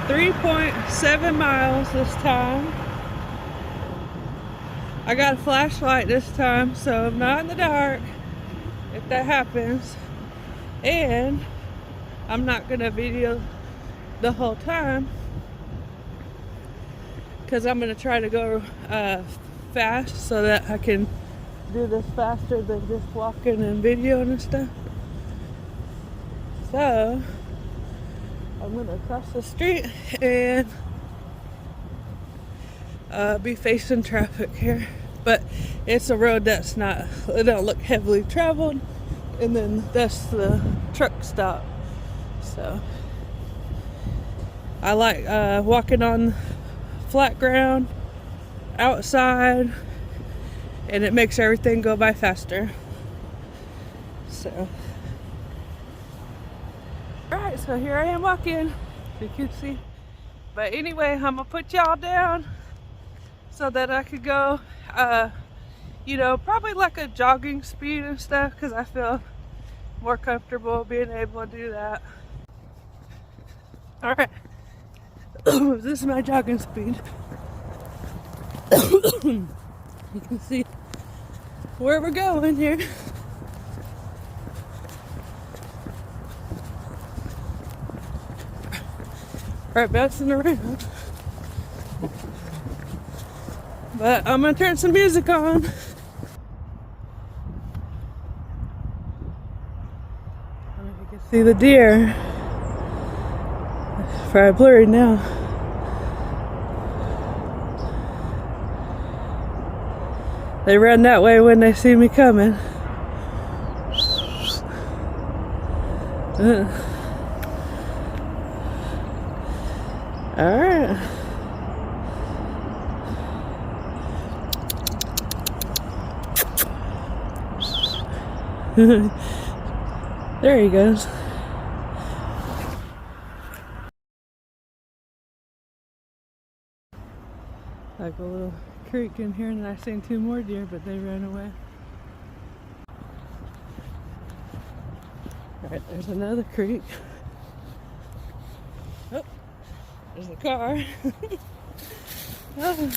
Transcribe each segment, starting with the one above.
3.7 miles this time. I got a flashlight this time, so I'm not in the dark if that happens. And I'm not gonna video the whole time because I'm gonna try to go fast so that I can do this faster than just walking and videoing and stuff. So I'm gonna cross the street and be facing traffic here, but it's a road that's not, it don't look heavily traveled, and then that's the truck stop. So I like walking on flat ground outside, and it makes everything go by faster. So alright, so here I am walking, you can see. But anyway, I'm gonna put y'all down so that I could go you know, probably like a jogging speed and stuff, because I feel more comfortable being able to do that. Alright. This is my jogging speed. You can see where we're going here. Alright, bouncing around. But I'm gonna turn some music on. I don't know if you can see the deer. It's probably blurry now. They run that way when they see me coming. Alright. There he goes. Like a little creek in here, and I seen 2 more deer, but they ran away. Alright, there's another creek. Oh, there's a car. Oh.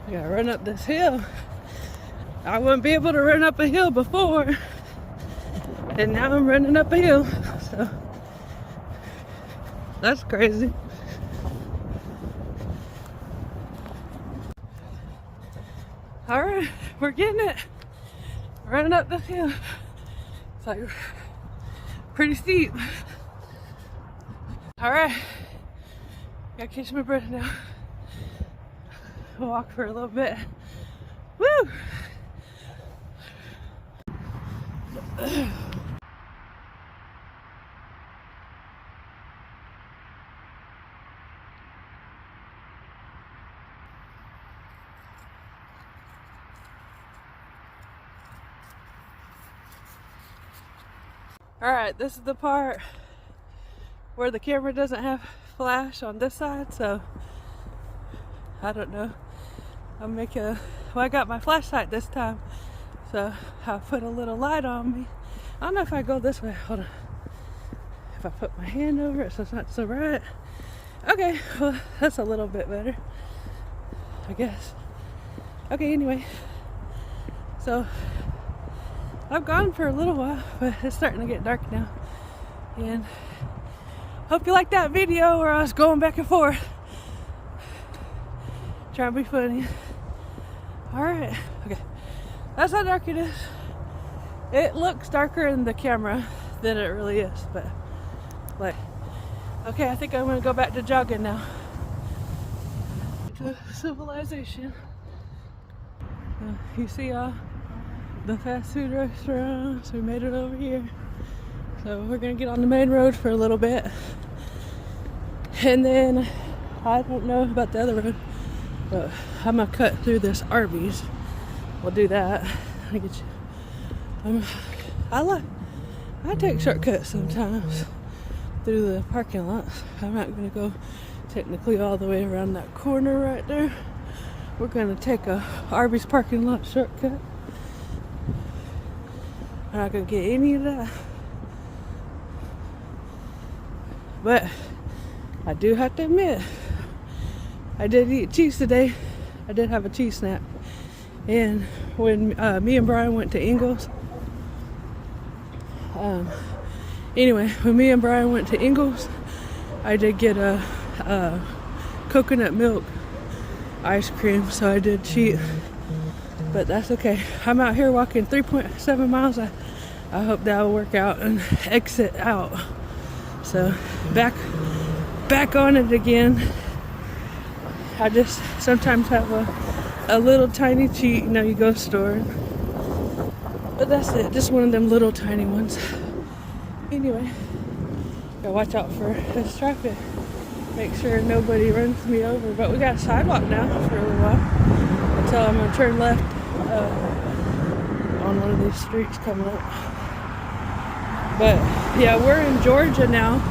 I gotta run up this hill. I wouldn't be able to run up a hill before, and now I'm running up a hill, so that's crazy. Alright, we're getting it. Running up this hill. It's like pretty steep. Alright, gotta catch my breath now. Walk for a little bit. Woo! Alright, this is the part where the camera doesn't have flash on this side, so I don't know. I'll make a, well, I got my flashlight this time, so I'll put a little light on me. I don't know if I go this way. Hold on. If I put my hand over it so it's not so bright. Okay, well, that's a little bit better, I guess. Okay, anyway. So, I've gone for a little while, but it's starting to get dark now. And hope you liked that video where I was going back and forth. Trying to be funny. Alright, okay. That's how dark it is. It looks darker in the camera than it really is, but like, okay, I think I'm gonna go back to jogging now. To civilization. You see the fast food restaurants. We made it over here. So we're gonna get on the main road for a little bit. And then, I don't know about the other road, but I'm gonna cut through this Arby's. We'll do that. I get you. I take shortcuts sometimes. through the parking lot. I'm not gonna go technically all the way around that corner right there. We're gonna take a Arby's parking lot shortcut. I'm not gonna get any of that. But I do have to admit, I did eat cheese today. I did have a cheese snack. And when me and Brian went to Ingles, when me and Brian went to Ingles, I did get a coconut milk ice cream, so I did cheat. But that's okay. I'm out here walking 3.7 miles. I hope that will work out and exit out. So back on it again. I just sometimes have a little tiny cheat, you know, you go store. But that's it, just one of them little tiny ones. Anyway, gotta watch out for this traffic. Make sure nobody runs me over. But we got a sidewalk now for a little while. Until I'm gonna turn left on one of these streets coming up. But yeah, we're in Georgia now.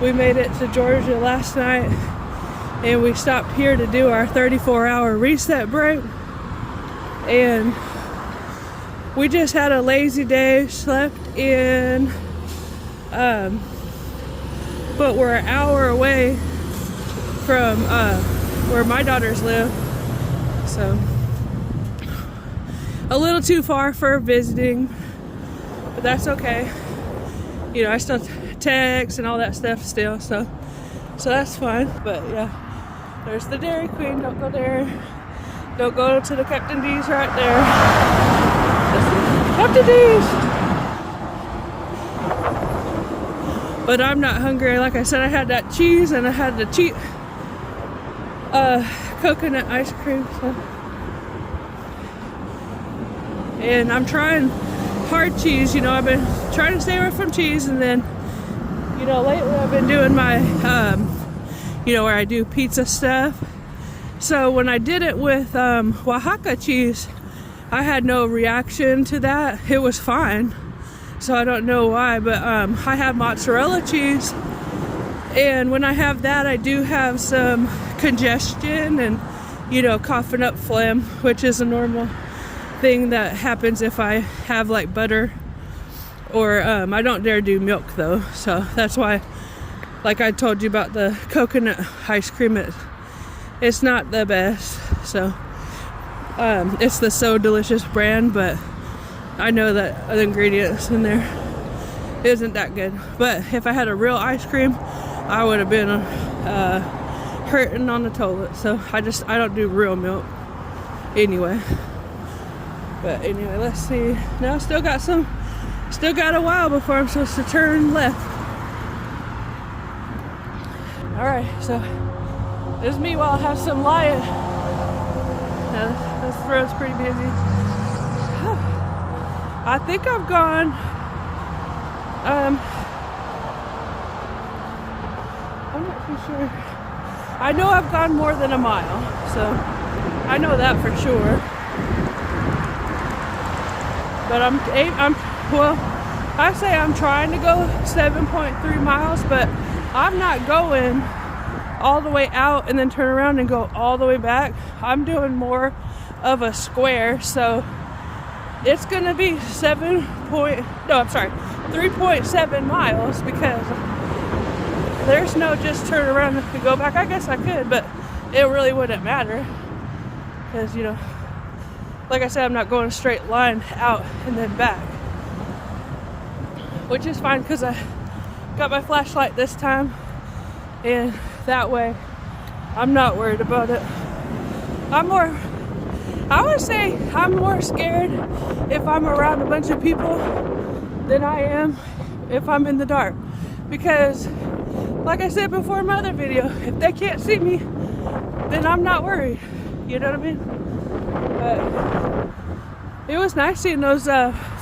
We made it to Georgia last night. And we stopped here to do our 34-hour reset break. And we just had a lazy day, slept in. But we're an hour away from where my daughters live. So a little too far for visiting, but that's okay. You know, I still text and all that stuff still, so that's fine. But yeah, there's the Dairy Queen. Don't go there. Don't go to the Captain D's right there. Captain D's. But I'm not hungry. Like I said, I had that cheese and I had the cheap coconut ice cream. So. And I'm trying hard cheese. You know, I've been trying to stay away from cheese, and then, you know, lately I've been doing my, you know, where I do pizza stuff. So when I did it with Oaxaca cheese, I had no reaction to that. It was fine. So I don't know why, but I have mozzarella cheese, and when I have that, I do have some congestion and, you know, coughing up phlegm, which is a normal thing that happens if I have like butter, or I don't dare do milk though, so that's why, like I told you about the coconut ice cream, it's not the best. So it's the So Delicious brand, but I know that the ingredients in there isn't that good. But if I had a real ice cream, I would have been hurting on the toilet. So I don't do real milk anyway. But anyway, let's see. Now still got a while before I'm supposed to turn left. All right, so this is me while I have some light. Now this road's pretty busy. I think I've gone, I'm not too sure. I know I've gone more than a mile, so I know that for sure. But I say I'm trying to go 7.3 miles, but I'm not going all the way out and then turn around and go all the way back. I'm doing more of a square, so it's gonna be 3.7 miles, because there's no just turn around and go back. I guess I could, but it really wouldn't matter, because, you know, like I said, I'm not going a straight line out and then back, which is fine because I got my flashlight this time, and that way I'm not worried about it. I would say I'm more scared if I'm around a bunch of people than I am if I'm in the dark. Because, like I said before in my other video, if they can't see me, then I'm not worried. You know what I mean? But it was nice seeing those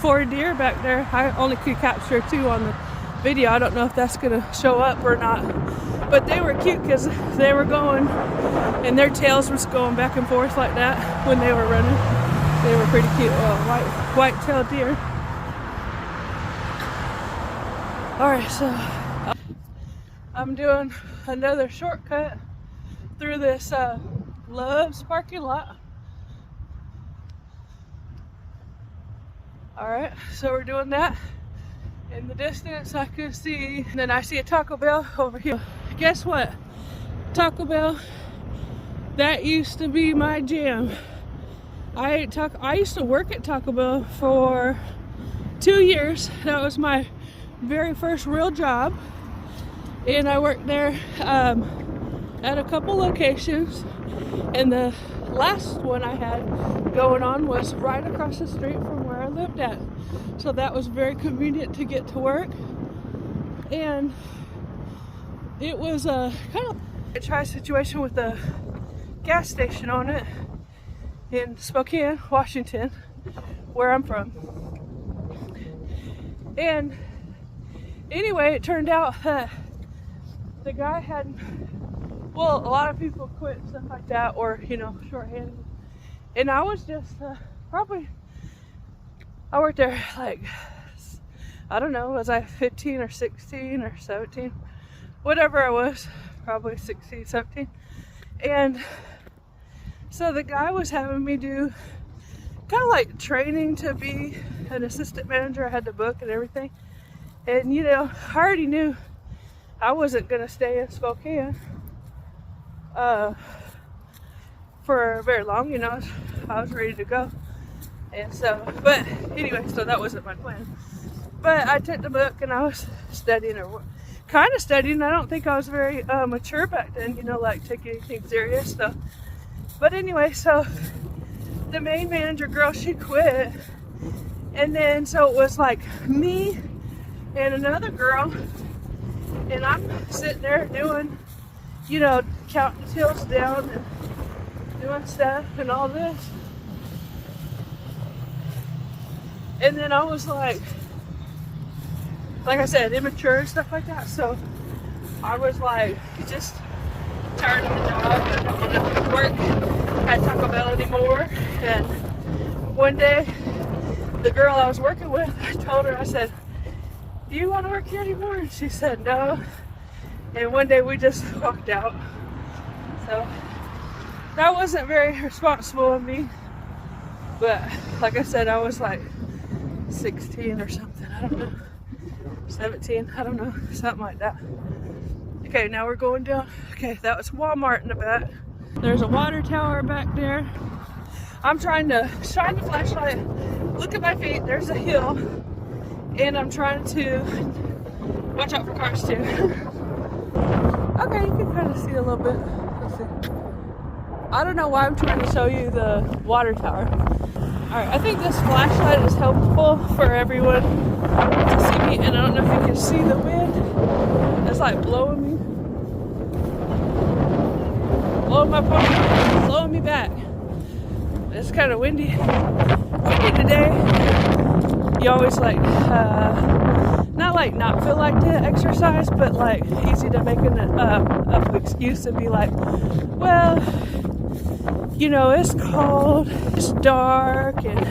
4 deer back there. I only could capture 2 on the video. I don't know if that's going to show up or not. But they were cute because they were going, and their tails was going back and forth like that when they were running. They were pretty cute, white-tailed deer. All right, so I'm doing another shortcut through this Love's parking lot. Alright, so we're doing that. In the distance I could see, and then I see a Taco Bell over here. Guess what? Taco Bell, that used to be my jam. I used to work at Taco Bell for 2 years. That was my very first real job. And I worked there at a couple locations. And the last one I had going on was right across the street from where I lived at. So that was very convenient to get to work. And it was a kind of a try situation with a gas station on it in Spokane, Washington, where I'm from. And anyway, it turned out that the guy had, well, a lot of people quit and stuff like that, or, you know, shorthanded. And I was just I worked there like, I don't know, was I 15 or 16 or 17? Whatever I was, probably 16, 17. And so the guy was having me do kind of like training to be an assistant manager. I had the book and everything. And, you know, I already knew I wasn't going to stay in Spokane for very long, you know. I was ready to go. And so, but anyway, so that wasn't my plan. But I took the book and I was studying, or kind of studying. I don't think I was very mature back then, you know, like taking anything serious. So, but anyway, so the main manager girl, she quit. And then, so it was like me and another girl. And I'm sitting there doing, you know, counting tills down and doing stuff and all this. And then I was like I said, immature and stuff like that. So I was like, just tired of the job. I don't want to work at Taco Bell anymore. And one day, the girl I was working with, I told her, I said, do you want to work here anymore? And she said no. And one day we just walked out. So that wasn't very responsible of me. But like I said, I was like 16 or something, I don't know, 17, I don't know, something like that. Okay, now we're going down. Okay, that was Walmart in the back. There's a water tower back there. I'm trying to shine the flashlight, look at my feet, there's a hill, and I'm trying to watch out for cars too. Okay, you can kind of see a little bit. Let's see. I don't know why I'm trying to show you the water tower. Alright, I think this flashlight is helpful for everyone to see me, and I don't know if you can see the wind. It's like blowing me. Blowing my pony, blowing me back. It's kind of windy. Windy today. You always like, not like not feel like to exercise, but like easy to make an excuse and be like, well, you know, it's cold, it's dark, and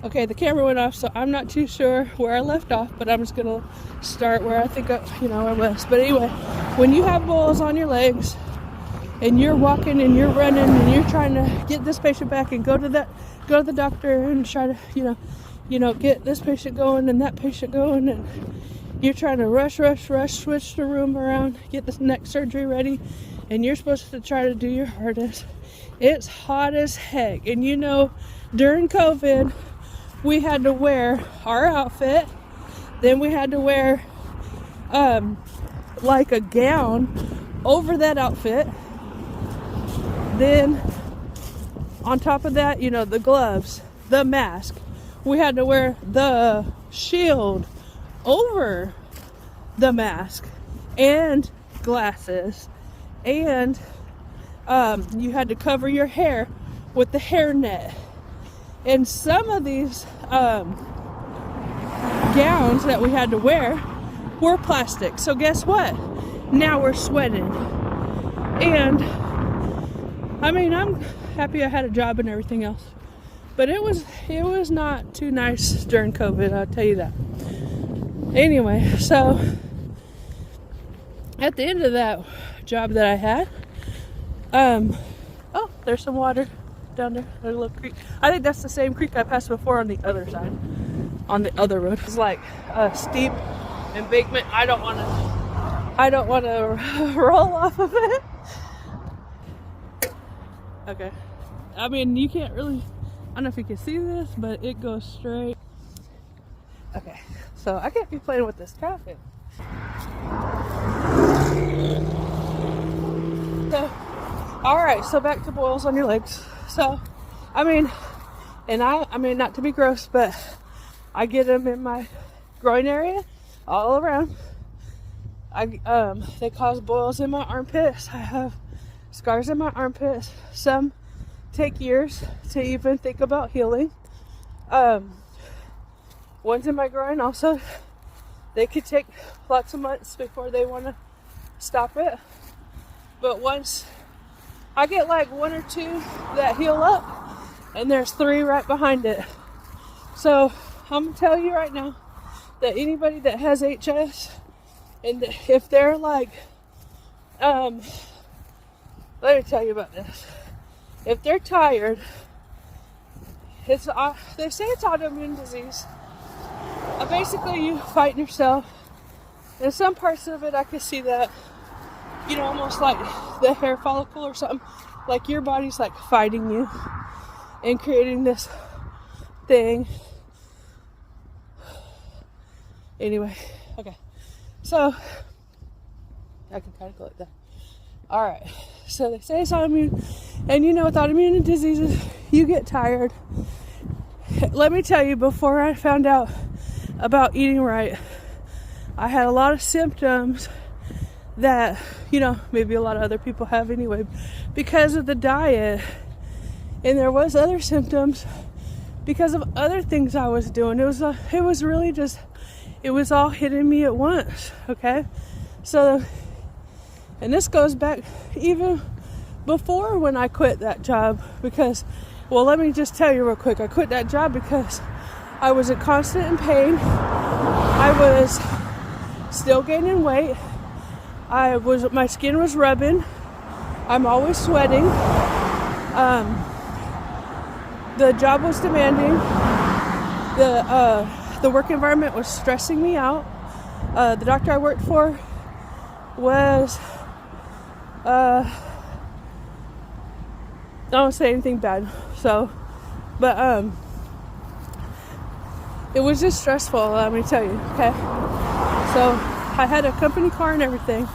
okay, the camera went off, so I'm not too sure where I left off, but I'm just gonna start where I think I was. But anyway, when you have boils on your legs and you're walking and you're running and you're trying to get this patient back and go to the doctor and try to you know get this patient going and that patient going, and you're trying to rush, switch the room around, get this next surgery ready, and you're supposed to try to do your hardest. It's hot as heck. And you know, during COVID, we had to wear our outfit. Then we had to wear like a gown over that outfit. Then on top of that, you know, the gloves, the mask. We had to wear the shield over the mask and glasses. And you had to cover your hair with the hairnet. And some of these gowns that we had to wear were plastic. So guess what? Now we're sweating. And I mean, I'm happy I had a job and everything else. But it was not too nice during COVID, I'll tell you that. Anyway, so at the end of that job that I had, oh, there's some water down there. There's a little creek. I think that's the same creek I passed before on the other side, on the other road. It's like a steep embankment. I don't want to roll off of it. Okay. I mean, you can't really, I don't know if you can see this, but it goes straight. Okay. So I can't be playing with this traffic. So, alright, so back to boils on your legs. So, I mean, not to be gross, but I get them in my groin area, all around. They cause boils in my armpits. I have scars in my armpits. Some take years to even think about healing. Ones in my groin also, they could take lots of months before they want to stop it. But once I get like one or two that heal up, and there's 3 right behind it. So I'm gonna tell you right now that anybody that has HS, and if they're like, let me tell you about this. If they're tired, they say it's autoimmune disease. Basically, you fight yourself. In some parts of it, I could see that, you know, almost like the hair follicle or something. Like your body's like fighting you and creating this thing. Anyway, okay. So, I can kind of go like that. Alright, so they say it's autoimmune. And you know, with autoimmune diseases, you get tired. Let me tell you, before I found out about eating right, I had a lot of symptoms that, you know, maybe a lot of other people have anyway, because of the diet. And there was other symptoms because of other things I was doing. It was really just, it was all hitting me at once, okay? So, and this goes back even before when I quit that job, because, well, let me just tell you real quick. I quit that job because I was in constant pain. I was still gaining weight. My skin was rubbing. I'm always sweating. The job was demanding. The work environment was stressing me out. The doctor I worked for was, I don't say anything bad. So, but it was just stressful, let me tell you, okay? So I had a company car and everything.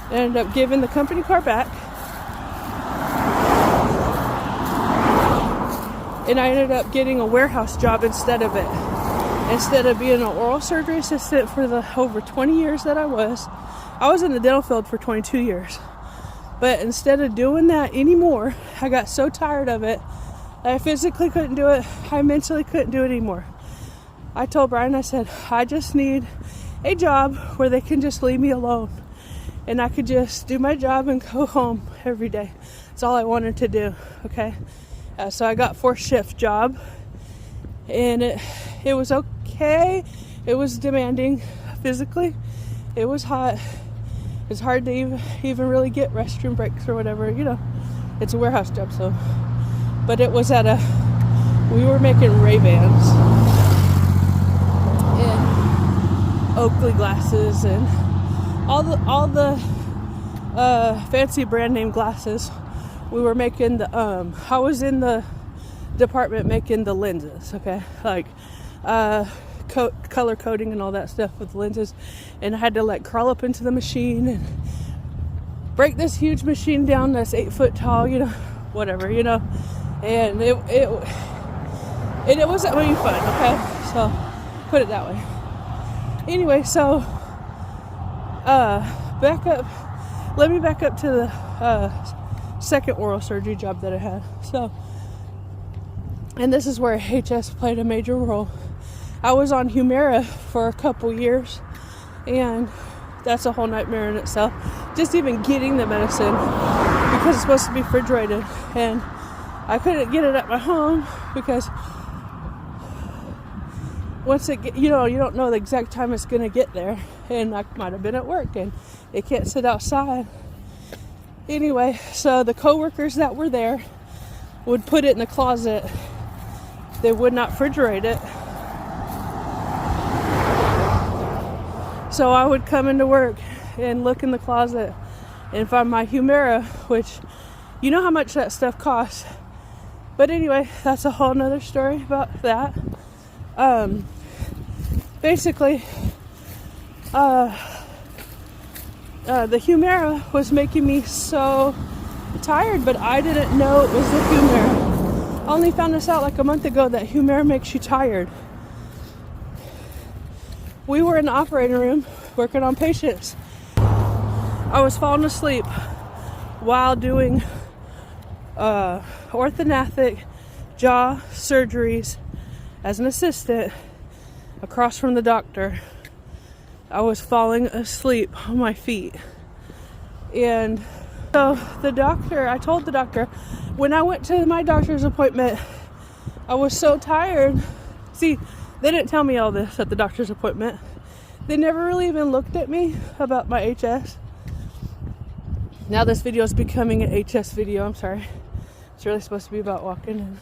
I ended up giving the company car back. And I ended up getting a warehouse job instead of it. Instead of being an oral surgery assistant for the over 20 years that I was in the dental field for 22 years. But instead of doing that anymore, I got so tired of it. I physically couldn't do it. I mentally couldn't do it anymore. I told Brian, I said, I just need a job where they can just leave me alone. And I could just do my job and go home every day. That's all I wanted to do, okay? So I got 4-shift job. And it was okay. It was demanding physically. It was hot. It's hard to even really get restroom breaks or whatever, you know. It's a warehouse job, so. But it was we were making Ray-Bans and Oakley glasses and all the fancy brand name glasses. We were making I was in the department making the lenses, okay? Like color coding and all that stuff with lenses. And I had to like crawl up into the machine and break this huge machine down that's 8 foot tall, you know, whatever, you know. And it wasn't really fun, okay? So put it that way. Anyway, so let me back up to the second oral surgery job that I had. So, and this is where HS played a major role. I was on Humira for a couple years, and that's a whole nightmare in itself. Just even getting the medicine, because it's supposed to be refrigerated, and I couldn't get it at my home because once you don't know the exact time it's going to get there, and I might have been at work, and it can't sit outside. Anyway, so the coworkers that were there would put it in the closet. They would not refrigerate it. So I would come into work and look in the closet and find my Humira, which you know how much that stuff costs. But anyway, that's a whole nother story about that. Basically, the Humira was making me so tired, but I didn't know it was the Humira. I only found this out like a month ago that Humira makes you tired. We were in the operating room working on patients. I was falling asleep while doing orthodontic jaw surgeries as an assistant across from the doctor. I was falling asleep on my feet. And so I told the doctor, when I went to my doctor's appointment, I was so tired. See, they didn't tell me all this at the doctor's appointment. They never really even looked at me about my HS. Now this video is becoming an HS video, I'm sorry. It's really supposed to be about walking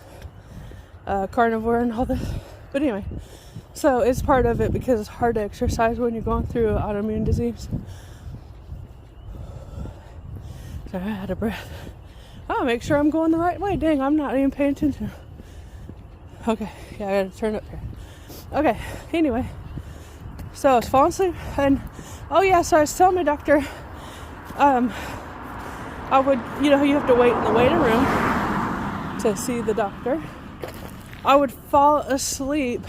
and carnivore and all this. But anyway, so it's part of it because it's hard to exercise when you're going through autoimmune disease. Sorry, I had a breath. Oh, make sure I'm going the right way. Dang, I'm not even paying attention. Okay, yeah, I gotta turn up here. Okay, anyway, so I was falling asleep, and oh yeah, so I was telling my doctor, I would, you have to wait in the waiting room to see the doctor. I would fall asleep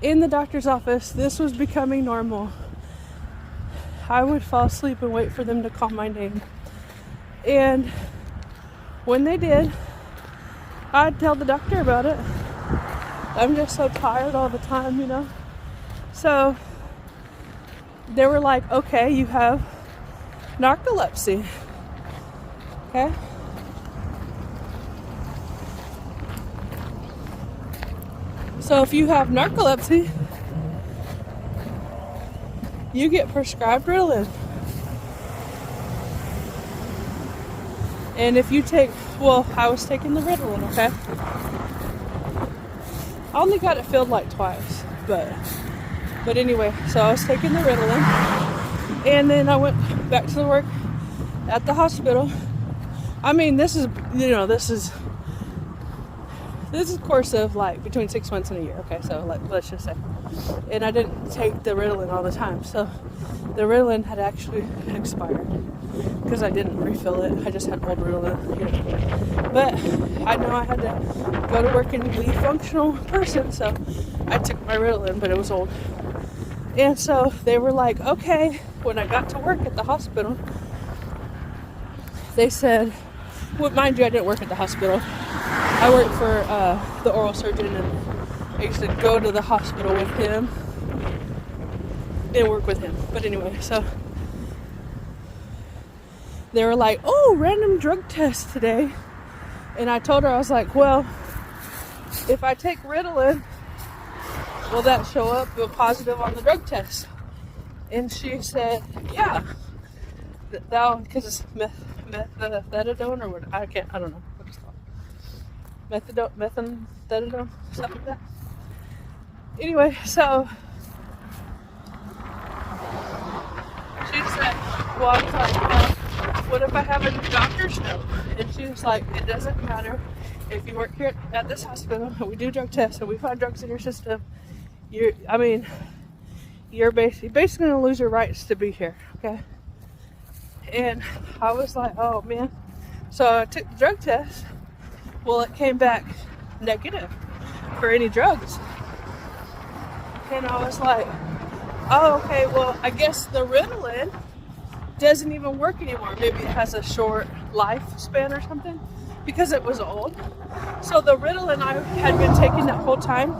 in the doctor's office. This was becoming normal. I would fall asleep and wait for them to call my name. And when they did, I'd tell the doctor about it. I'm just so tired all the time, So they were like, okay, you have narcolepsy. Okay? So if you have narcolepsy, you get prescribed Ritalin. And if you I was taking the Ritalin, okay? I only got it filled like twice, but anyway, so I was taking the Ritalin, and then I went back to the work at the hospital. I mean, this is a course of like between 6 months and a year, okay? So let's just say, and I didn't take the Ritalin all the time, so the Ritalin had actually expired because I didn't refill it. I just had old Ritalin, But I know I had to go to work and be a functional person, so I took my Ritalin, but it was old. And so they were like, okay, when I got to work at the hospital, they said, well, mind you, I didn't work at the hospital. I worked for the oral surgeon, and I used to go to the hospital with him and work with him. But anyway, so they were like, oh, random drug test today. And I told her, I was like, well, if I take Ritalin, will that show up positive on the drug test? And she said, yeah. Because it's methadone or what? I don't know what it's called. Methadone, something like that. Anyway, so she said, well, I was like, what if I have a doctor's note? And she was like, it doesn't matter. If you work here at this hospital and we do drug tests and we find drugs in your system, you're basically going to lose your rights to be here, okay? And I was like, oh man. So I took the drug test. Well, it came back negative for any drugs. And I was like, oh, okay, well, I guess the Ritalin doesn't even work anymore. Maybe it has a short lifespan or something because it was old. So the Ritalin I had been taking that whole time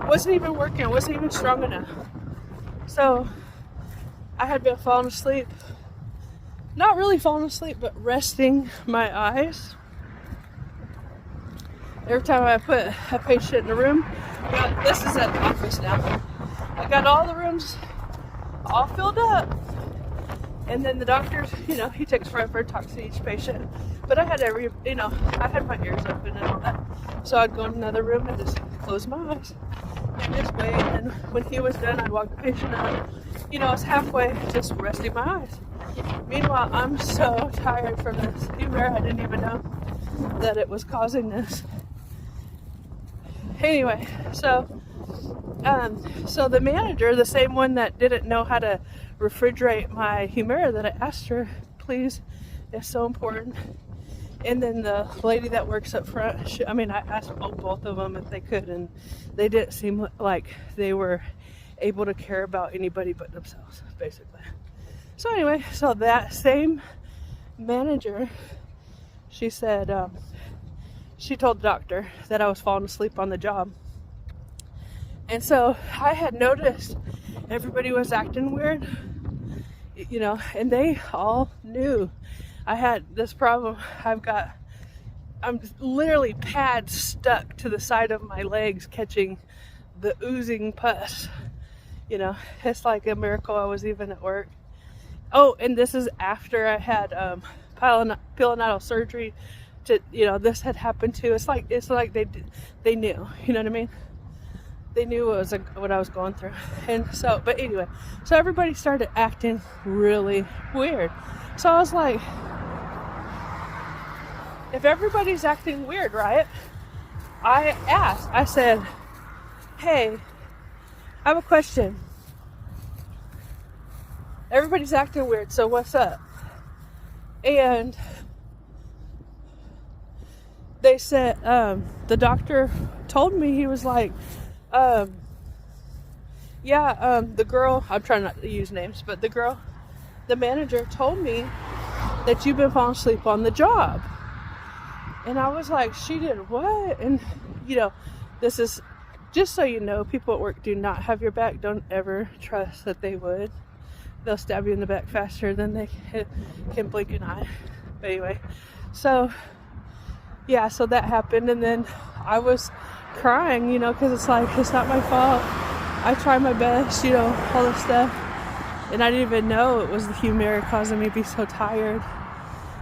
wasn't even working, wasn't even strong enough. So I had been falling asleep. Not really falling asleep, but resting my eyes. Every time I put a patient in a room, this is at the office now. I got all the rooms, all filled up. And then the doctors, he takes forever to talk to each patient. But I had I had my ears open and all that. So I'd go in another room and just close my eyes and just wait. And when he was done, I'd walk the patient out. I was halfway just resting my eyes. Meanwhile, I'm so tired from this humor, I didn't even know that it was causing this. Anyway, so the manager, the same one that didn't know how to refrigerate my Humira that I asked her, please, it's so important. And then the lady that works up front, I asked both of them if they could, and they didn't seem like they were able to care about anybody but themselves, basically. So anyway, so that same manager, she said, she told the doctor that I was falling asleep on the job. And so I had noticed everybody was acting weird, and they all knew I had this problem. I'm literally pads stuck to the side of my legs catching the oozing pus. It's like a miracle I was even at work. Oh, and this is after I had pilonidal surgery. This had happened too. It's like they knew. You know what I mean? They knew what I was going through. And so, but anyway, so everybody started acting really weird. So I was like, if everybody's acting weird, right? I said, hey, I have a question. Everybody's acting weird, so what's up? And they said, the doctor told me, he was like, the girl, I'm trying not to use names, but the manager told me that you've been falling asleep on the job. And I was like, she did what? And, this is, just so you know, people at work do not have your back. Don't ever trust that they would. They'll stab you in the back faster than they can blink an eye. But anyway, so that happened. And then I was crying, because it's like, it's not my fault. I try my best, all this stuff. And I didn't even know it was the Humira causing me to be so tired.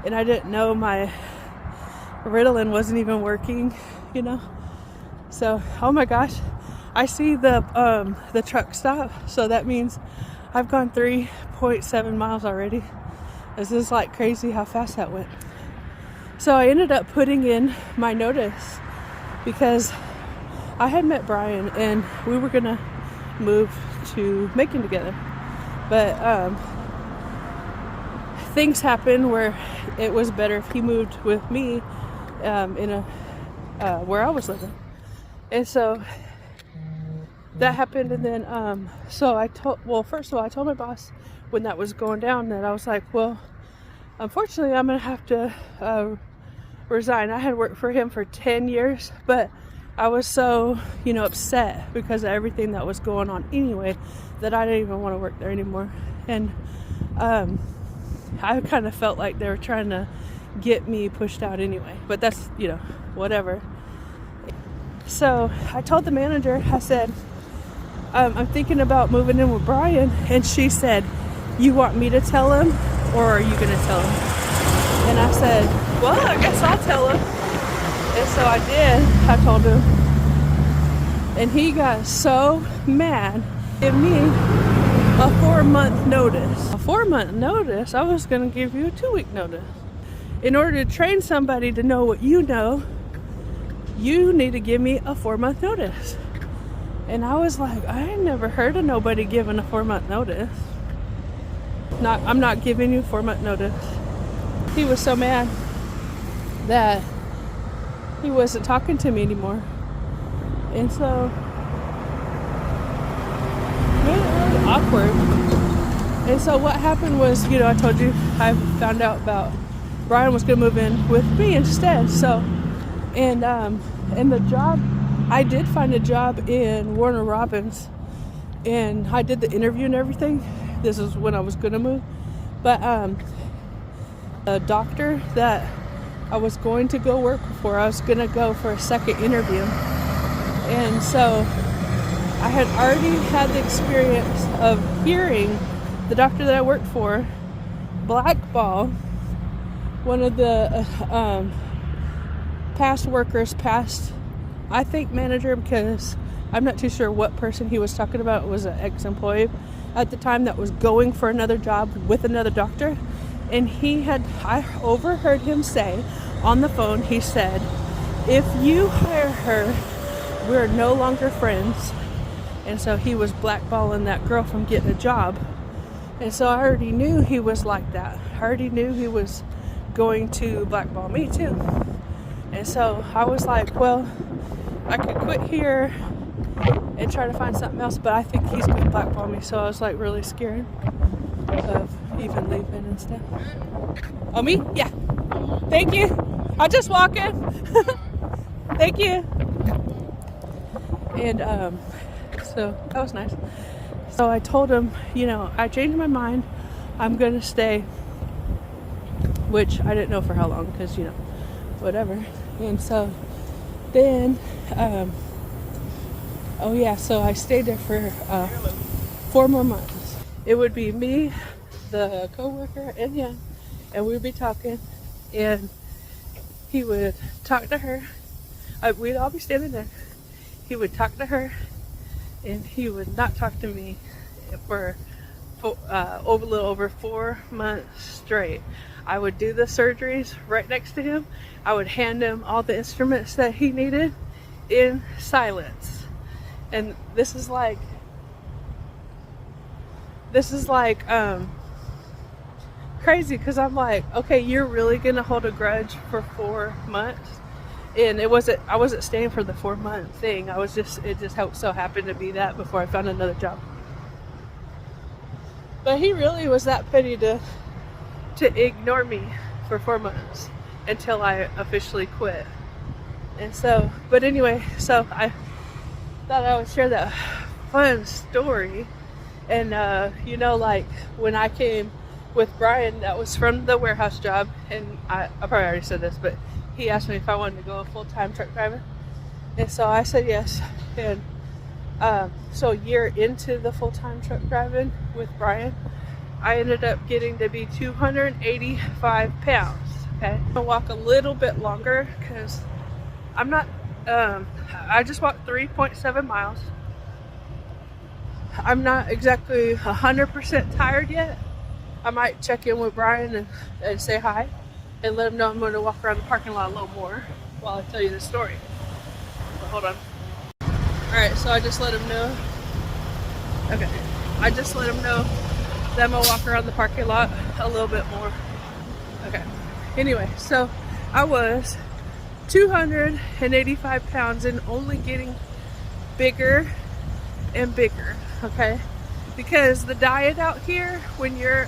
And I didn't know my Ritalin wasn't even working, So, oh my gosh, I see the truck stop. So that means I've gone 3.7 miles already. This is like crazy how fast that went. So I ended up putting in my notice because I had met Brian and we were gonna move to Macon together. But things happened where it was better if he moved with me where I was living. And so that happened, and then first of all, I told my boss when that was going down that I was like, well, unfortunately I'm gonna have to resign. I had worked for him for 10 years, but I was so upset because of everything that was going on anyway that I didn't even want to work there anymore. And I kind of felt like they were trying to get me pushed out anyway, but that's whatever. So I told the manager, I said, I'm thinking about moving in with Brian. And she said, you want me to tell him or are you going to tell him? And I said, well, I guess I'll tell him. And so I did. I told him. And he got so mad. Give me a 4-month notice. A 4-month notice? I was going to give you a 2-week notice. In order to train somebody to know what you know, you need to give me a 4-month notice. And I was like, I ain't never heard of nobody giving a 4-month notice. I'm not giving you a 4-month notice. He was so mad that he wasn't talking to me anymore. And so it made it really awkward. And so what happened was, I told you I found out about Brian was going to move in with me instead. So, and the job, I did find a job in Warner Robins, and I did the interview and everything. This is when I was going to move. But the doctor that I was going to go work for, I was going to go for a second interview. And so I had already had the experience of hearing the doctor that I worked for blackball one of the past workers, I think manager, because I'm not too sure what person he was talking about. It was an ex-employee at the time that was going for another job with another doctor, and I overheard him say on the phone, he said, if you hire her, we're no longer friends. And so he was blackballing that girl from getting a job. And so I already knew he was like that. I already knew he was going to blackball me too. And so I was like, well, I could quit here and try to find something else, but I think he's going to blackball me. So I was like really scared of even leaving and stuff. Oh, me? Yeah. Thank you. I'll just walk in. Thank you. And so that was nice. So I told him, I changed my mind. I'm going to stay, which I didn't know for how long because, whatever. And so then, so I stayed there for 4 more months. It would be me, the coworker, and him, and we'd be talking, and he would talk to her. We'd all be standing there. He would talk to her, and he would not talk to me for a little over 4 months straight. I would do the surgeries right next to him. I would hand him all the instruments that he needed in silence. And this is like crazy, because I'm like, okay, you're really gonna hold a grudge for 4 months? And I wasn't staying for the 4-month thing. It just so happened to be that before I found another job. But he really was that petty to ignore me for 4 months until I officially quit. And so, but anyway, so I thought I would share that fun story. And like when I came with Brian, that was from the warehouse job, and I probably already said this, but he asked me if I wanted to go full-time truck driver, and so I said yes. And so a year into the full-time truck driving with Brian, I ended up getting to be 285 pounds. Okay, I'll walk a little bit longer because I'm not. I just walked 3.7 miles. I'm not exactly 100% tired yet. I might check in with Brian and say hi and let him know I'm going to walk around the parking lot a little more while I tell you the story. But hold on. Alright, so I just let him know. Okay. I just let him know that I'm going to walk around the parking lot a little bit more. Okay. Anyway, so I was 285 pounds and only getting bigger and bigger. Okay. Because the diet out here, when you're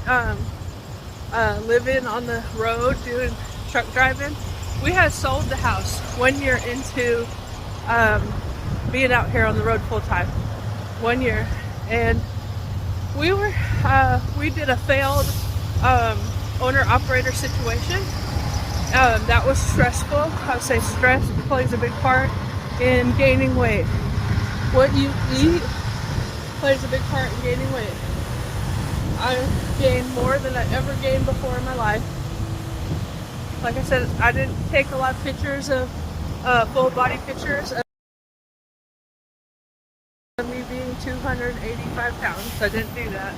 living on the road doing truck driving, we had sold the house 1 year into being out here on the road full time. 1 year, and we did a failed owner operator situation. That was stressful. I would say stress plays a big part in gaining weight. What you eat plays a big part in gaining weight. I gained more than I ever gained before in my life. Like I said, I didn't take a lot of pictures of full body pictures of me being 285 pounds. I didn't do that.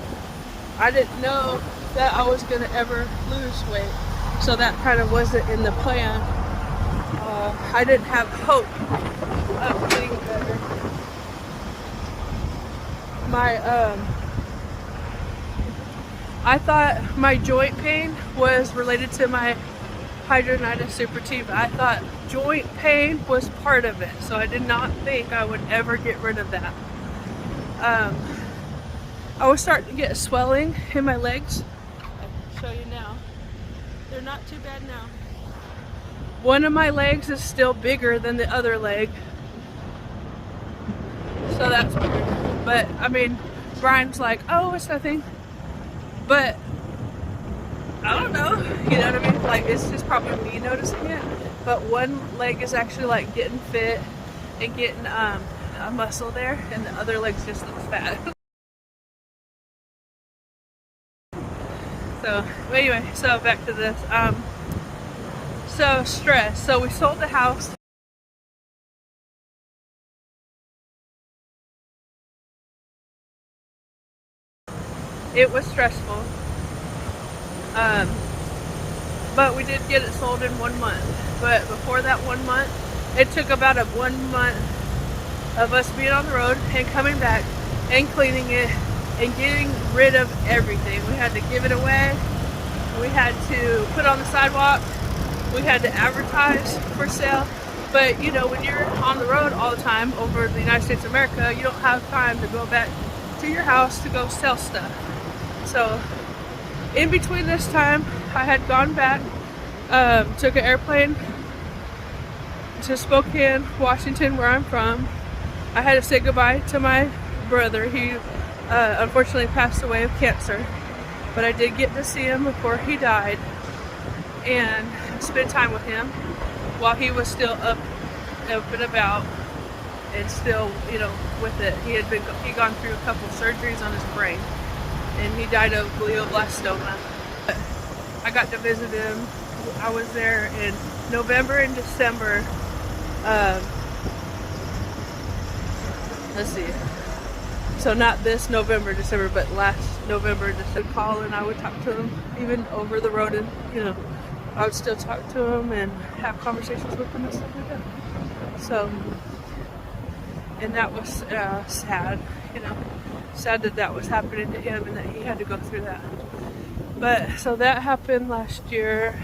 I didn't know that I was going to ever lose weight, so that kind of wasn't in the plan. I didn't have hope of getting better. I thought my joint pain was related to my hidradenitis suppurativa. I thought joint pain was part of it, so I did not think I would ever get rid of that. I was starting to get swelling in my legs. I'll show you now. They're not too bad now. One of my legs is still bigger than the other leg, so that's weird. But I mean, Brian's like, oh, it's nothing. But I don't know, you know what I mean? Like, it's just probably me noticing it. But one leg is actually like getting fit and getting a muscle there, and the other leg's just looks fat. So anyway, so back to this. So stress. So we sold the house. It was stressful. But we did get it sold in 1 month. But before that 1 month, it took about a 1 month of us being on the road and coming back and cleaning it and getting rid of everything. We had to give it away. We had to put on the sidewalk. We had to advertise for sale. But you know, when you're on the road all the time over the United States of America, you don't have time to go back to your house to go sell stuff. So in between this time, I had gone back, took an airplane to Spokane, Washington, where I'm from. I had to say goodbye to my brother. He unfortunately passed away of cancer, but I did get to see him before he died and spend time with him while he was still up and about and still, you know, with it. He'd gone through a couple surgeries on his brain, and he died of glioblastoma. I got to visit him. I was there in November and December. Let's see. So not this November, December, but last November, December. Call and I would talk to him even over the road, and you know, I would still talk to him and have conversations with him and stuff like that. So, and that was sad, you know, sad that was happening to him and that he had to go through that. But so that happened last year,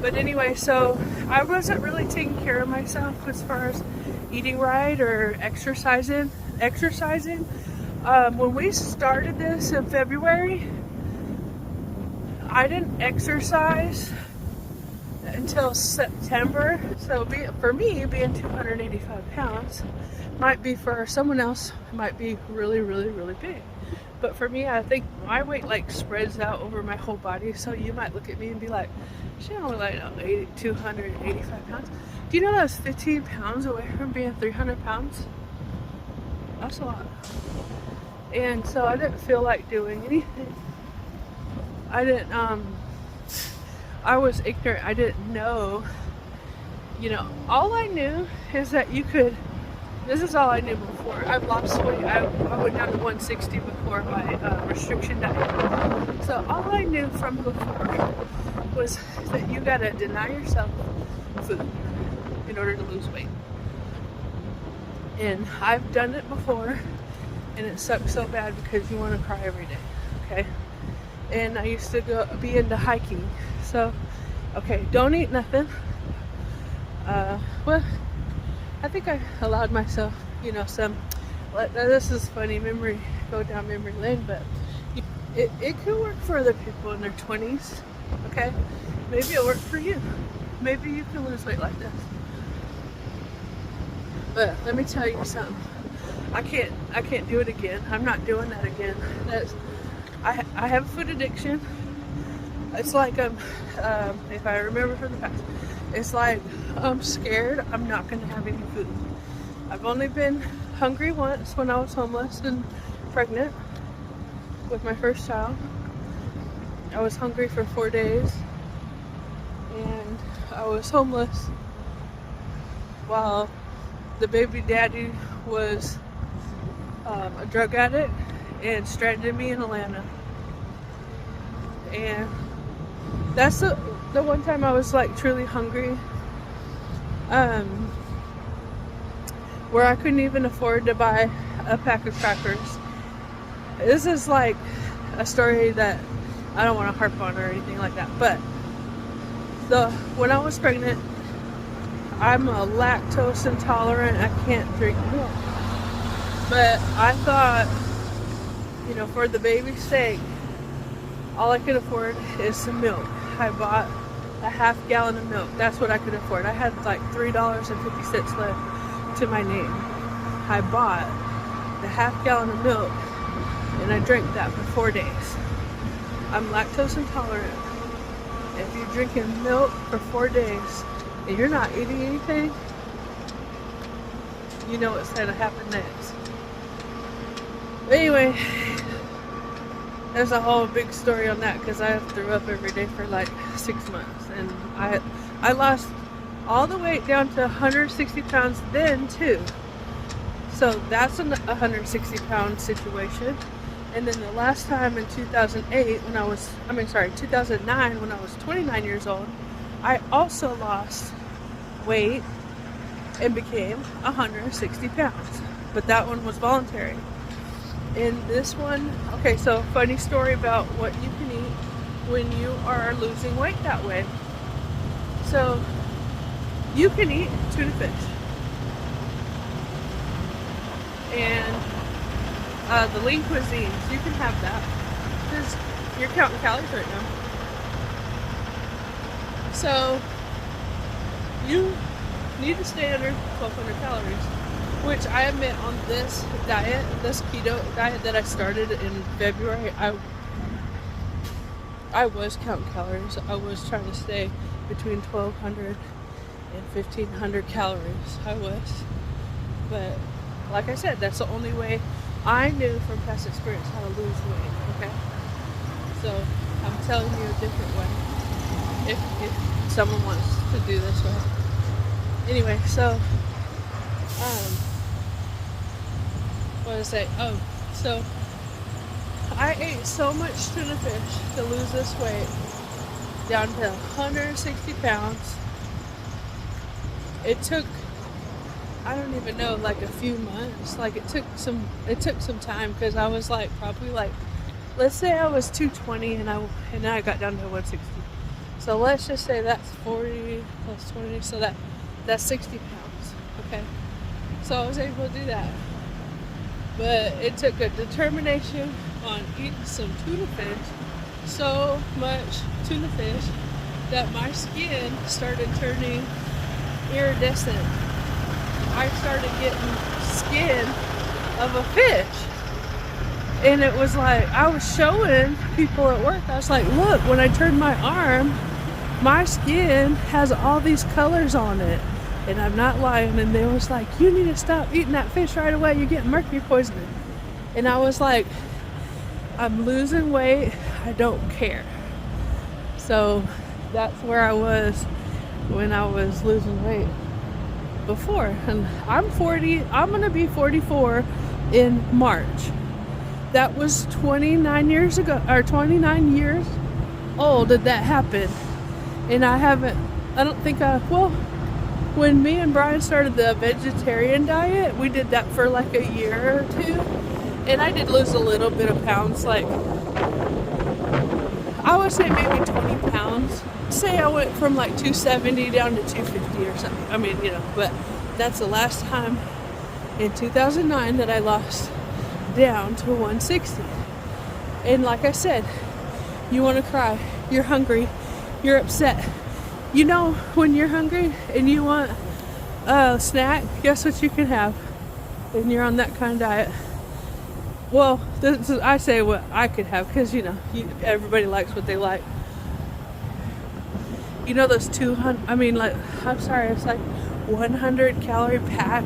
but anyway, so I wasn't really taking care of myself as far as eating right or exercising. When we started this in February, I didn't exercise until September. So for me, being 285 pounds might be, for someone else, might be really, really, really big. But for me, I think my weight like spreads out over my whole body. So you might look at me and be like, she only like 285 pounds. Do you know that was 15 pounds away from being 300 pounds? That's a lot. And so I didn't feel like doing anything. I was ignorant. I didn't know, you know, all I knew is that you could, this is all I knew before. I've lost weight. I went down to 160 before my restriction diet. So all I knew from before was that you gotta deny yourself food in order to lose weight. And I've done it before, and it sucks so bad because you want to cry every day, okay? And I used to be into hiking. So, okay, don't eat nothing. Well, I think I allowed myself, you know, this is funny, go down memory lane, but it could work for other people in their 20s, okay? Maybe it'll work for you. Maybe you can lose weight like this. But let me tell you something. I can't do it again. I'm not doing that again. I have a food addiction. It's like if I remember from the past, it's like I'm scared I'm not going to have any food. I've only been hungry once when I was homeless and pregnant with my first child. I was hungry for 4 days, and I was homeless while the baby daddy was a drug addict and stranded me in Atlanta. And that's the one time I was like truly hungry, where I couldn't even afford to buy a pack of crackers. This is like a story that I don't want to harp on or anything like that, but when I was pregnant, I'm a lactose intolerant. I can't drink milk. But I thought, you know, for the baby's sake, all I could afford is some milk. I bought a half gallon of milk. That's what I could afford. I had like $3.50 left to my name. I bought the half gallon of milk and I drank that for 4 days. I'm lactose intolerant. If you're drinking milk for 4 days and you're not eating anything, you know what's going to happen next. But anyway, there's a whole big story on that because I threw up every day for like 6 months, and I lost all the weight down to 160 pounds then too. So that's a 160 pound situation. And then the last time in 2009 when I was 29 years old, I also lost weight and became 160 pounds. But that one was voluntary. In this one, okay, so funny story about what you can eat when you are losing weight that way. So you can eat tuna fish and the lean cuisines, you can have that because you're counting calories right now. So you need to stay under 1,200 calories, which I admit on this diet, this keto diet that I started in February, I was counting calories. I was trying to stay between 1,200 and 1,500 calories. I was. But like I said, that's the only way I knew from past experience how to lose weight, okay? So I'm telling you a different way if someone wants to do this way. Anyway, so what did I say? Oh, so I ate so much tuna fish to lose this weight down to 160 pounds. It took, I don't even know, like a few months. Like it took some time because I was like probably like, let's say I was 220 and I got down to 160. So let's just say that's 40 plus 20, so that's 60 pounds. Okay, so I was able to do that, but it took a determination on eating some tuna fish, so much tuna fish that my skin started turning iridescent. I started getting skin of a fish. And it was like, I was showing people at work, I was like, look, when I turn my arm, my skin has all these colors on it. And I'm not lying. And they was like, you need to stop eating that fish right away, you're getting mercury poisoning. And I was like, I'm losing weight, I don't care. So that's where I was when I was losing weight before. And I'm 40, I'm gonna be 44 in March. That was 29 years ago, or 29 years old that happened. And when me and Brian started the vegetarian diet, we did that for like a year or two. And I did lose a little bit of pounds, like, I would say maybe 20 pounds. Say I went from like 270 down to 250 or something. I mean, but that's the last time in 2009 that I lost down to 160. And like I said, you want to cry, you're hungry, you're upset. When you're hungry and you want a snack, guess what you can have? And you're on that kind of diet. Well, I say what I could have because everybody likes what they like. Those 200, it's like 100 calorie pack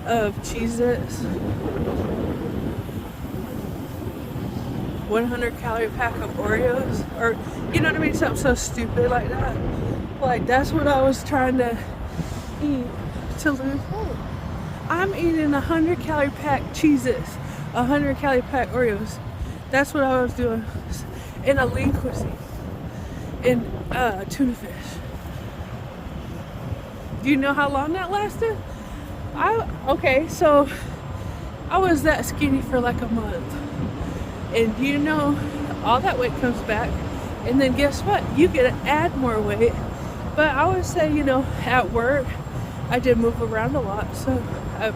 of Cheez-Its. 100 calorie pack of Oreos, or something so stupid like that. Like, that's what I was trying to eat to lose weight. I'm eating 100 calorie pack Cheez-Its, 100 calorie pack Oreos. That's what I was doing in a lean cuisine, in tuna fish. Do you know how long that lasted? So I was that skinny for like a month. And all that weight comes back, and then guess what? You get to add more weight. But I would say, at work, I did move around a lot, so I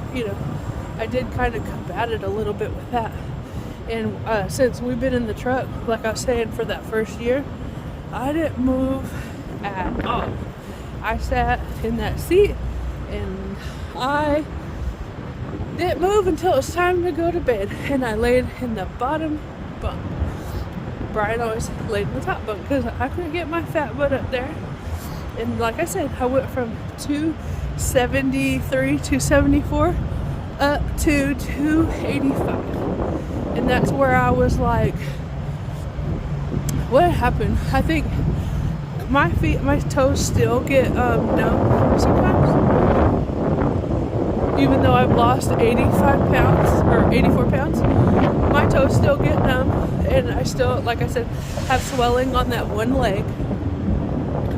did kind of combat it a little bit with that. And since we've been in the truck, like I was saying, for that first year, I didn't move at all. I sat in that seat and I didn't move until it was time to go to bed, and I laid in the bottom bunk. Brian always laid in the top bunk because I couldn't get my fat butt up there. And like I said, I went from 273, 274 up to 285. And that's where I was like, what happened? I think my toes still get numb sometimes, even though I've lost 85 pounds or 84 pounds. My toes still get numb, and I still, like I said, have swelling on that one leg.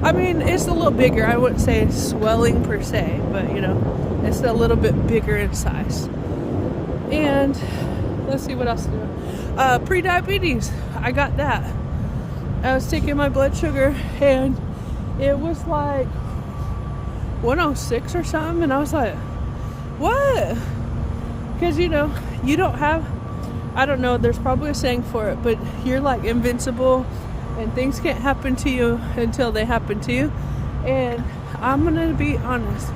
I mean, it's a little bigger. I wouldn't say it's swelling per se, but you know, it's a little bit bigger in size. And let's see what else to do. Pre-diabetes, I got that. I was taking my blood sugar, and it was like 106 or something, and I was like, what? Because you know, you don't have, I don't know, there's probably a saying for it, but you're like invincible, and things can't happen to you until they happen to you. And I'm gonna be honest,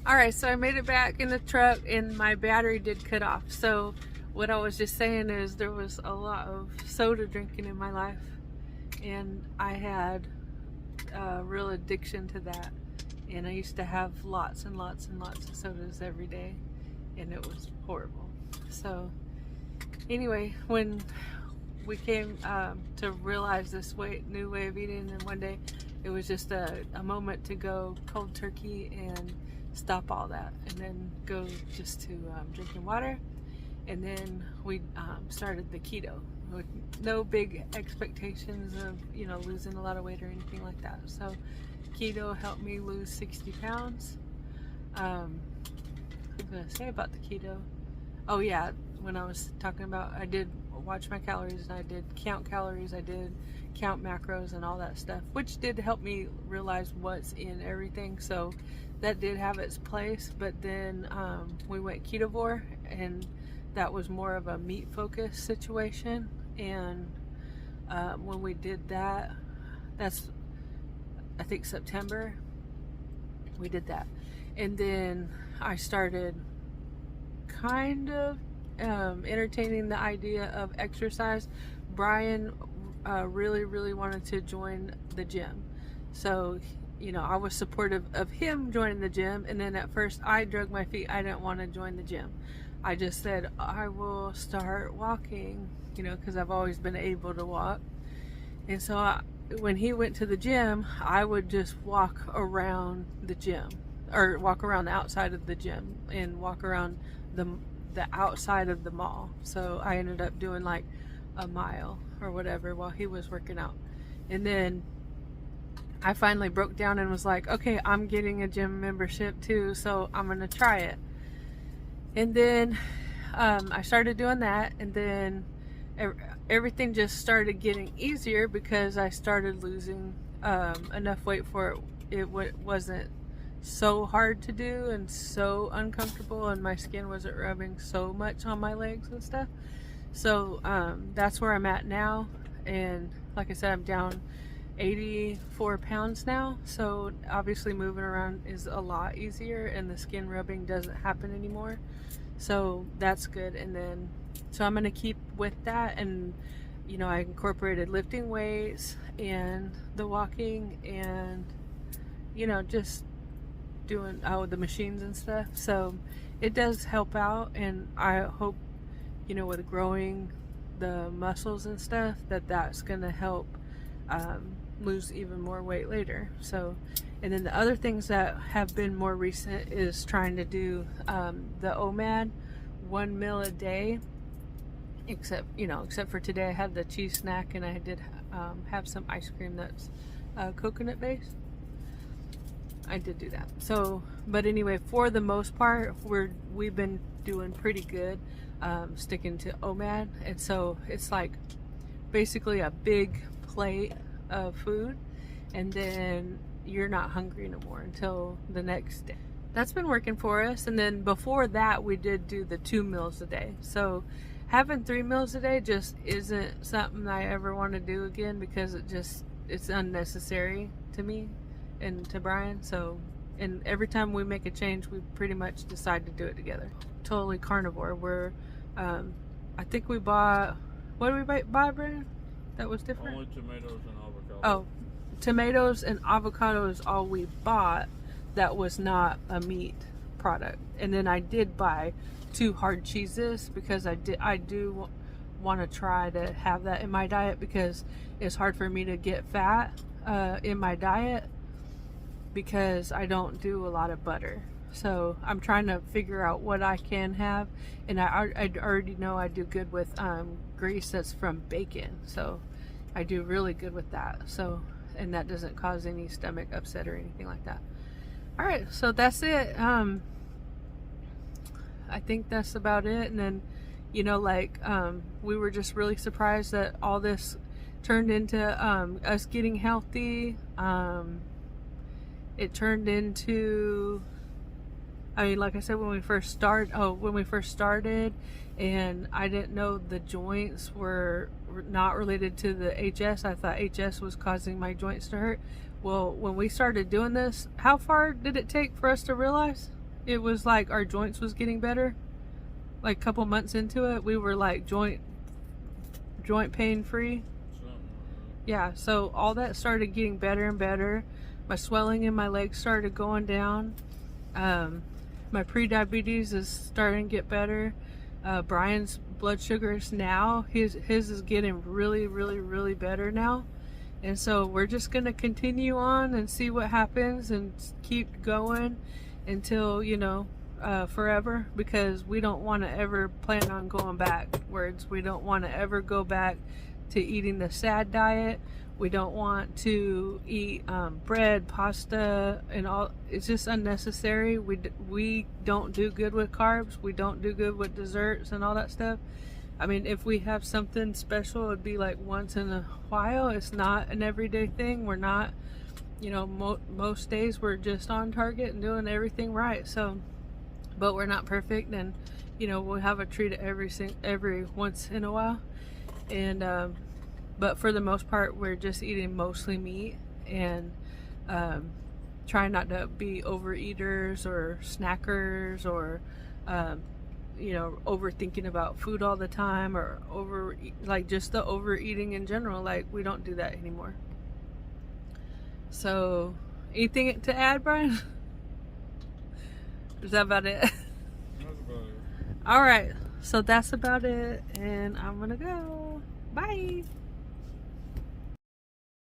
alright, so I made it back in the truck, and my battery did cut off. So what I was just saying is there was a lot of soda drinking in my life, and I had a real addiction to that. And I used to have lots and lots and lots of sodas every day, and it was horrible. So anyway, when we came to realize this new way of eating, and one day it was just a moment to go cold turkey and stop all that, and then go just to drinking water. And then we started the keto with no big expectations of, you know, losing a lot of weight or anything like that. So keto helped me lose 60 pounds. What was I going to say about the keto? Oh yeah, when I was talking about, I did watch my calories, and I did count calories, I did count macros and all that stuff, which did help me realize what's in everything. So that did have its place. But then we went ketovore, and that was more of a meat focused situation. And when we did that, that's, I think, September, we did that. And then I started kind of entertaining the idea of exercise. Brian really wanted to join the gym, so you know, I was supportive of him joining the gym. And then at first I drug my feet. I didn't want to join the gym. I just said I will start walking, you know, because I've always been able to walk. And so when he went to the gym, I would just walk around the gym, or walk around the outside of the gym, and walk around the outside of the mall. So I ended up doing like a mile or whatever while he was working out. And then I finally broke down and was like, okay, I'm getting a gym membership too, so I'm gonna try it. And then I started doing that, and then everything just started getting easier because I started losing enough weight for it wasn't so hard to do and so uncomfortable, and my skin wasn't rubbing so much on my legs and stuff. So that's where I'm at now. And like I said, I'm down 84 pounds now, so obviously moving around is a lot easier, and the skin rubbing doesn't happen anymore, so that's good. And then so I'm gonna keep with that, and you know, I incorporated lifting weights and the walking, and you know, just doing the machines and stuff. So it does help out, and I hope, you know, with growing the muscles and stuff, that's gonna help lose even more weight later. So, and then the other things that have been more recent is trying to do the OMAD 1 meal a day, except for today I had the cheese snack, and I did have some ice cream that's coconut based. I did do that. So, but anyway, for the most part, we've been doing pretty good sticking to OMAD. And so it's like basically a big plate of food, and then you're not hungry no more until the next day. That's been working for us. And then before that, we did do the 2 meals a day. So having 3 meals a day just isn't something I ever want to do again, because it's unnecessary to me and to Brian. So, and every time we make a change, we pretty much decide to do it together. Totally carnivore. We're I think we bought, what did we buy, Brian? That was different? Only tomatoes and avocado. Oh, tomatoes and avocado is all we bought that was not a meat product. And then I did buy 2 hard cheeses, because I do want to try to have that in my diet because it's hard for me to get fat in my diet because I don't do a lot of butter. So I'm trying to figure out what I can have, and I already know I do good with grease that's from bacon, so I do really good with that. So, and that doesn't cause any stomach upset or anything like that. All right, so that's it. I think that's about it. And then, you know, like we were just really surprised that all this turned into us getting healthy. It turned into, I mean, like I said, when we first started, and I didn't know the joints were not related to the HS. I thought HS was causing my joints to hurt. Well, when we started doing this, how far did it take for us to realize it was like our joints was getting better? Like a couple months into it, we were like joint pain free. Yeah, so all that started getting better and better. My swelling in my legs started going down. My pre-diabetes is starting to get better. Brian's blood sugars now, his is getting really, really, really better now. And so we're just going to continue on and see what happens and keep going until, you know, forever, because we don't want to ever plan on going backwards. We don't want to ever go back to eating the SAD diet. We don't want to eat bread, pasta, and all. It's just unnecessary. We don't do good with carbs. We don't do good with desserts and all that stuff. I mean, if we have something special, it'd be like once in a while. It's not an everyday thing. We're not, you know, most days we're just on target and doing everything right. So, but we're not perfect, and you know, we'll have a treat every once in a while. And but for the most part, we're just eating mostly meat and trying not to be overeaters or snackers or you know, overthinking about food all the time, or like just the overeating in general. Like, we don't do that anymore. So, anything to add, Brian? Is that about it? That's about it. All right, so that's about it, and I'm gonna go. Bye.